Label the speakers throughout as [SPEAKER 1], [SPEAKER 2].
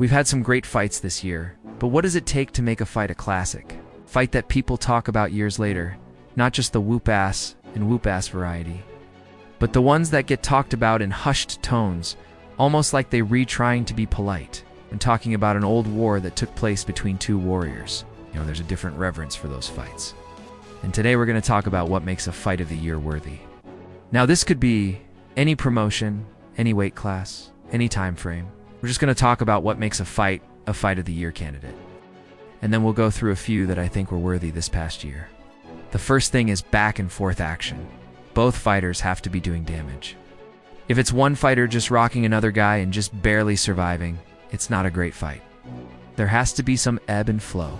[SPEAKER 1] We've had some great fights this year, but what does it take to make a fight a classic? Fight that people talk about years later, not just the whoop-ass and whoop-ass variety, but the ones that get talked about in hushed tones, almost like they trying to be polite when talking about an old war that took place between two warriors. There's a different reverence for those fights. And today we're going to talk about what makes a fight of the year worthy. Now this could be any promotion, any weight class, any time frame. We're just going to talk about what makes a fight of the year candidate. And then we'll go through a few that I think were worthy this past year. The first thing is back and forth action. Both fighters have to be doing damage. If it's one fighter just rocking another guy and just barely surviving, it's not a great fight. There has to be some ebb and flow.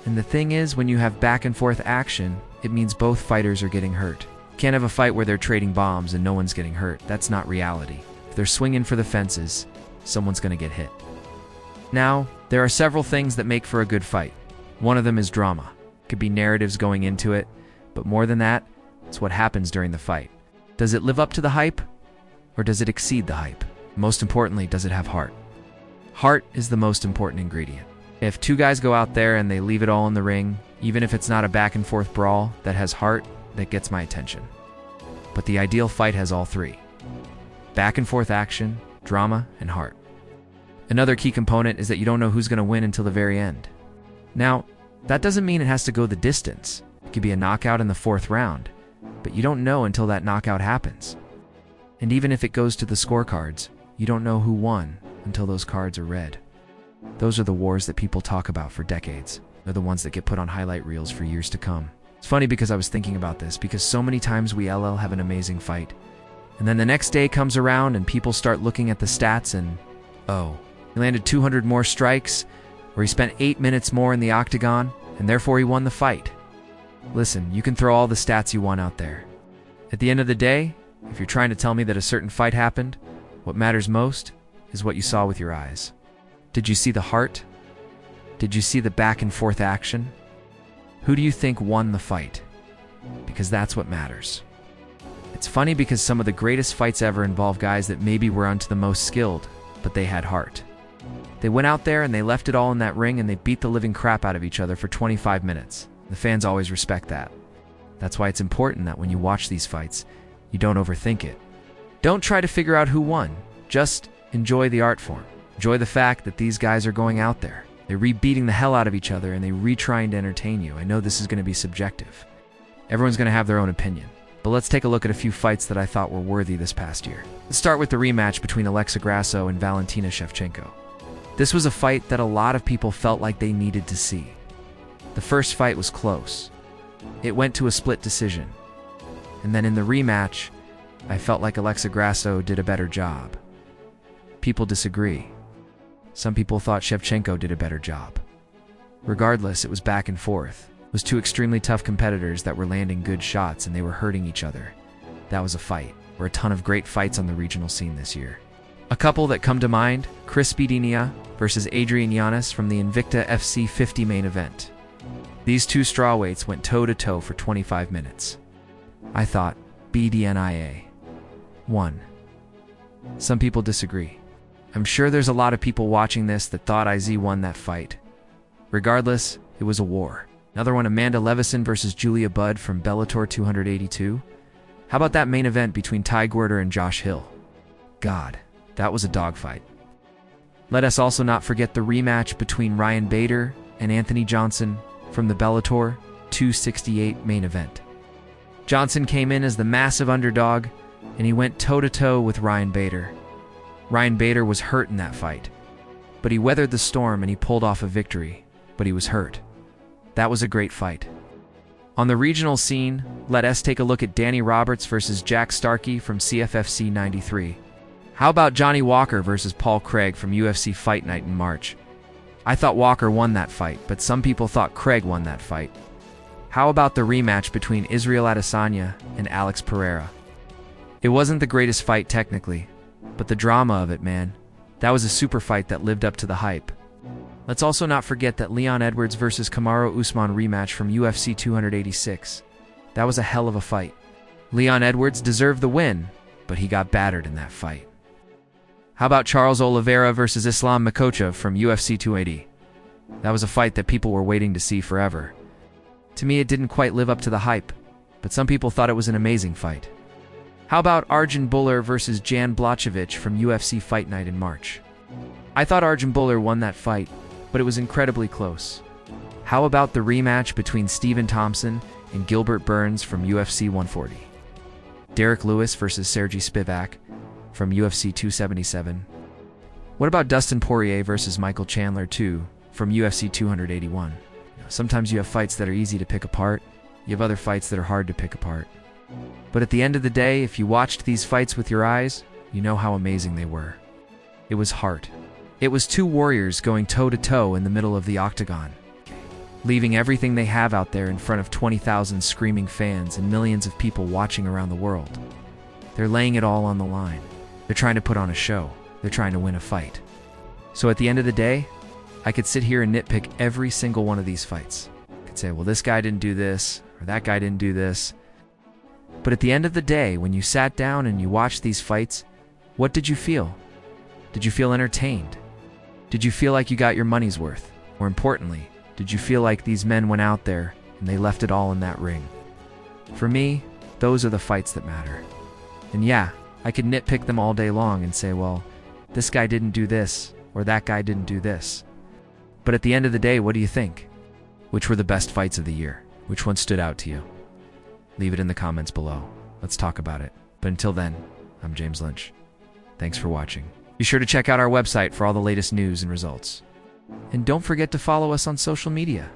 [SPEAKER 1] And the thing is, when you have back and forth action, it means both fighters are getting hurt. You can't have a fight where they're trading bombs and no one's getting hurt. That's not reality. If they're swinging for the fences, someone's going to get hit. Now, there are several things that make for a good fight. One of them is drama. It could be narratives going into it, but more than that, it's what happens during the fight. Does it live up to the hype, or does it exceed the hype? Most importantly, does it have heart? Heart is the most important ingredient. If two guys go out there and they leave it all in the ring, even if it's not a back and forth brawl that has heart, that gets my attention. But the ideal fight has all three: back and forth action, drama, and heart. Another key component is that you don't know who's going to win until the very end. Now, that doesn't mean it has to go the distance. It could be a knockout in the fourth round, but you don't know until that knockout happens. And even if it goes to the scorecards, you don't know who won until those cards are read. Those are the wars that people talk about for decades. They're the ones that get put on highlight reels for years to come. It's funny because I was thinking about this, because so many times we have an amazing fight, and then the next day comes around and people start looking at the stats and, oh, he landed 200 more strikes, or he spent 8 minutes more in the octagon, and therefore he won the fight. Listen, you can throw all the stats you want out there. At the end of the day, if you're trying to tell me that a certain fight happened, what matters most is what you saw with your eyes. Did you see the heart? Did you see the back and forth action? Who do you think won the fight? Because that's what matters. It's funny because some of the greatest fights ever involve guys that maybe weren't the most skilled, but they had heart. They went out there and they left it all in that ring and they beat the living crap out of each other for 25 minutes. The fans always respect that. That's why it's important that when you watch these fights, you don't overthink it. Don't try to figure out who won. Just enjoy the art form. Enjoy the fact that these guys are going out there. They're beating the hell out of each other and they're trying to entertain you. I know this is going to be subjective. Everyone's going to have their own opinion. But let's take a look at a few fights that I thought were worthy this past year. Let's start with the rematch between Alexa Grasso and Valentina Shevchenko. This was a fight that a lot of people felt like they needed to see. The first fight was close. It went to a split decision. And then in the rematch, I felt like Alexa Grasso did a better job. People disagree. Some people thought Shevchenko did a better job. Regardless, it was back and forth. It was two extremely tough competitors that were landing good shots and they were hurting each other. That was a fight. There were a ton of great fights on the regional scene this year. A couple that come to mind: Chris Spiedenia versus Adrian Yanez from the Invicta FC 50 main event. These two strawweights went toe-to-toe for 25 minutes. I thought BDNIA won. Some people disagree. I'm sure there's a lot of people watching this that thought IZ won that fight. Regardless, it was a war. Another one, Amanda Levison versus Julia Budd from Bellator 282. How about that main event between Ty Gwerder and Josh Hill? God, that was a dogfight. Let us also not forget the rematch between Ryan Bader and Anthony Johnson from the Bellator 268 main event. Johnson came in as the massive underdog, and he went toe-to-toe with Ryan Bader. Ryan Bader was hurt in that fight, but he weathered the storm and he pulled off a victory, but he was hurt. That was a great fight. On the regional scene, let us take a look at Danny Roberts versus Jack Starkey from CFFC 93. How about Johnny Walker versus Paul Craig from UFC Fight Night in March? I thought Walker won that fight, but some people thought Craig won that fight. How about the rematch between Israel Adesanya and Alex Pereira? It wasn't the greatest fight technically, but the drama of it, man. That was a super fight that lived up to the hype. Let's also not forget that Leon Edwards versus Kamaru Usman rematch from UFC 286. That was a hell of a fight. Leon Edwards deserved the win, but he got battered in that fight. How about Charles Oliveira versus Islam Makhachev from UFC 280? That was a fight that people were waiting to see forever. To me, it didn't quite live up to the hype, but some people thought it was an amazing fight. How about Arjan Bhullar versus Jan Blachowicz from UFC Fight Night in March? I thought Arjan Bhullar won that fight, but it was incredibly close. How about the rematch between Stephen Thompson and Gilbert Burns from UFC 140? Derek Lewis versus Sergey Spivak from UFC 277? What about Dustin Poirier versus Michael Chandler 2 from UFC 281? Sometimes you have fights that are easy to pick apart. You have other fights that are hard to pick apart. But at the end of the day, if you watched these fights with your eyes, you know how amazing they were. It was heart. It was two warriors going toe-to-toe in the middle of the octagon, leaving everything they have out there in front of 20,000 screaming fans and millions of people watching around the world. They're laying it all on the line. They're trying to put on a show. They're trying to win a fight. So at the end of the day, I could sit here and nitpick every single one of these fights. I could say, well, this guy didn't do this, or that guy didn't do this. But at the end of the day, when you sat down and you watched these fights, what did you feel? Did you feel entertained? Did you feel like you got your money's worth? More importantly, did you feel like these men went out there and they left it all in that ring? For me, those are the fights that matter. And yeah, I could nitpick them all day long and say, well, this guy didn't do this, or that guy didn't do this. But at the end of the day, what do you think? Which were the best fights of the year? Which one stood out to you? Leave it in the comments below. Let's talk about it. But until then, I'm James Lynch. Thanks for watching. Be sure to check out our website for all the latest news and results. And don't forget to follow us on social media.